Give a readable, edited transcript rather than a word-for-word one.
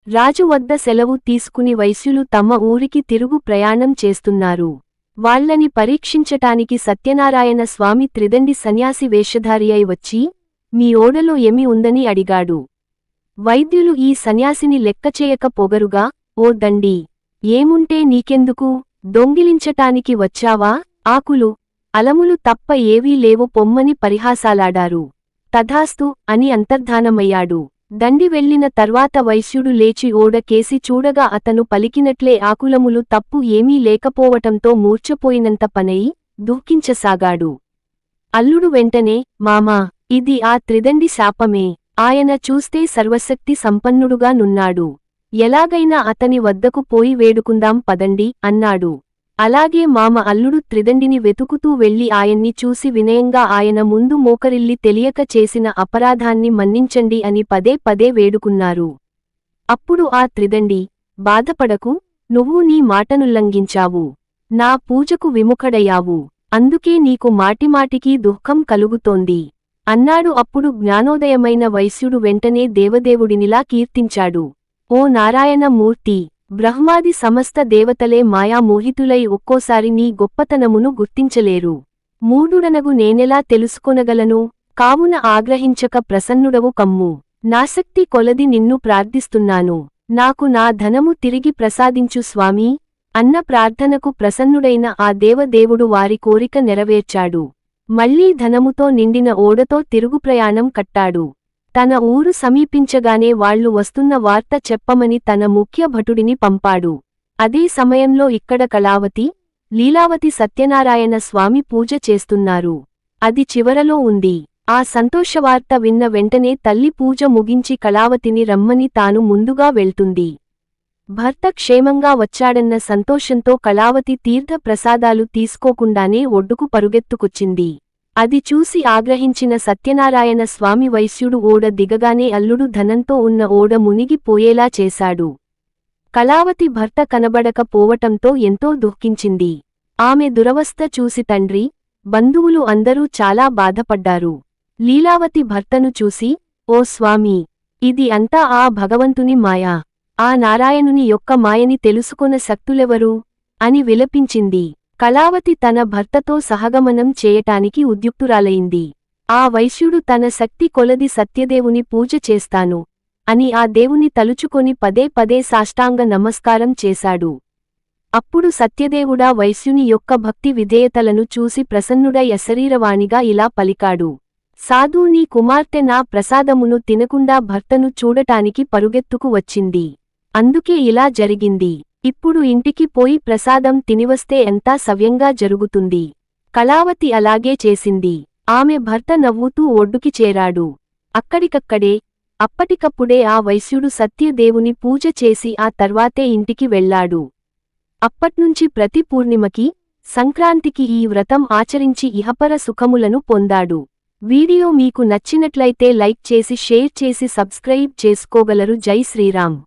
రాజు వద్ద సెలవు తీసుకుని వైశ్యులు తమ ఊరికి తిరుగు ప్రయాణం చేస్తున్నారు. వాళ్లని పరీక్షించటానికి సత్యనారాయణ స్వామి త్రిదండి సన్యాసి వేషధారి అయి వచ్చి, మీ ఓడలో ఏమి ఉందని అడిగాడు. వైద్యులు ఈ సన్యాసిని లెక్కచేయక పొగరుగా, ఓ దండి, ఏముంటే నీకెందుకు, దొంగిలించటానికి వచ్చావా, ఆకులు, అలములు తప్ప ఏవీ లేవు పొమ్మని పరిహాసాలాడారు. తథాస్తు అని అంతర్ధానమయ్యాడు. దండి వెళ్లిన తర్వాత వైశ్యుడు లేచి ఓడ కేసి చూడగా అతను పలికినట్లే ఆకులములు తప్పు ఏమీ లేకపోవటంతో మూర్ఛపోయినంత పనయి దుఃఖించసాగాడు. అల్లుడు వెంటనే, మామా, ఇది ఆ త్రిదండి శాపమే. ఆయన చూస్తే సర్వశక్తి సంపన్నుడుగా నున్నాడు. ఎలాగైనా అతని వద్దకు పోయి వేడుకుందాం పదండి అన్నాడు. అలాగే మామ అల్లుడు త్రిదండిని వెతుకుతూ వెళ్లి ఆయన్ని చూసి వినయంగా ఆయన ముందు మోకరిల్లి తెలియక చేసిన అపరాధాన్ని మన్నించండి అని పదే పదే వేడుకున్నారు. అప్పుడు ఆ త్రిదండి, బాధపడకు, నువ్వు నీ మాటనుల్లంఘించావు. నా పూజకు విముఖడయ్యావు. అందుకే నీకు మాటిమాటికీ దుఃఖం కలుగుతోంది అన్నాడు. అప్పుడు జ్ఞానోదయమైన వైశ్యుడు వెంటనే దేవదేవుడినిలా కీర్తించాడు. ఓ నారాయణ మూర్తి, బ్రహ్మాది సమస్త దేవతలే మాయామోహితులై ఒక్కోసారి నీ గొప్పతనమును గుర్తించలేరు. మూఢుడనగు నేనెలా తెలుసుకొనగలను, కావున ఆగ్రహించక ప్రసన్నుడవు కమ్ము. నాశక్తి కొలది నిన్ను ప్రార్థిస్తున్నాను. నాకు నా ధనము తిరిగి ప్రసాదించు స్వామీ అన్న ప్రార్థనకు ప్రసన్నుడైన ఆ దేవదేవుడు వారి కోరిక నెరవేర్చాడు. మళ్లీ ధనముతో నిండిన ఓడతో తిరుగుప్రయాణం కట్టాడు. తన ఊరు సమీపించగానే వాళ్లు వస్తున్న వార్త చెప్పమని తన ముఖ్య భటుడిని పంపాడు. అదే సమయంలో ఇక్కడ కళావతి, లీలావతి సత్యనారాయణ స్వామి పూజ చేస్తున్నారు. అది చివరలో ఉంది. ఆ సంతోషవార్త విన్న వెంటనే తల్లి పూజ ముగించి కళావతిని రమ్మని తాను ముందుగా వెళ్తుంది. భర్త క్షేమంగా వచ్చాడన్న సంతోషంతో కళావతి తీర్థ ప్రసాదాలు తీసుకోకుండానే ఒడ్డుకు పరుగెత్తుకొచ్చింది. అది చూసి ఆగ్రహించిన సత్యనారాయణ స్వామి వైశ్యుడు ఓడ దిగగానే అల్లుడు ధనంతో ఉన్న ఓడ మునిగిపోయేలా చేశాడు. కళావతి భర్త కనబడక పోవటంతో ఎంతో దుఃఖించింది. ఆమె దురవస్థ చూసి తండ్రి, బంధువులు అందరూ చాలా బాధపడ్డారు. లీలావతి భర్తను చూసి, ఓ స్వామీ, ఇది అంతా ఆ భగవంతుని మాయా, ఆ నారాయణుని యొక్క మాయని తెలుసుకొన శక్తులెవరు అని విలపించింది. కళావతి తన భర్తతో సహగమనం చేయటానికి ఉద్యుక్తురాలైంది. ఆ వైశ్యుడు తన శక్తి కొలది సత్యదేవుని పూజ చేస్తాను అని ఆ దేవుని తలుచుకొని పదే పదే సాష్టాంగ నమస్కారం చేశాడు. అప్పుడు సత్యదేవుడా వైశ్యుని యొక్క భక్తి విధేయతలను చూసి ప్రసన్నుడై అశరీరవాణిగా ఇలా పలికాడు. సాధూ, నీ కుమార్తె నా ప్రసాదమును తినకుండా భర్తను చూడటానికి పరుగెత్తుకు వచ్చింది. అందుకే ఇలా జరిగింది. ఇప్పుడు ఇంటికి పోయి ప్రసాదం తినివస్తే ఎంతా సవ్యంగా జరుగుతుంది. కళావతి అలాగే చేసింది. ఆమె భర్త నవ్వుతూ ఒడ్డుకి చేరాడు. అక్కడికక్కడే, అప్పటికప్పుడే ఆ వైశ్యుడు సత్యదేవుని పూజ చేసి ఆ తర్వాతే ఇంటికి వెళ్లాడు. అప్పట్నుంచి ప్రతి పూర్ణిమకి, సంక్రాంతికి ఈ వ్రతం ఆచరించి ఇహపర సుఖములను పొందాడు. వీడియో మీకు నచ్చినట్లయితే లైక్ చేసి షేర్ చేసి సబ్స్క్రైబ్ చేసుకోగలరు. జై శ్రీరామ్.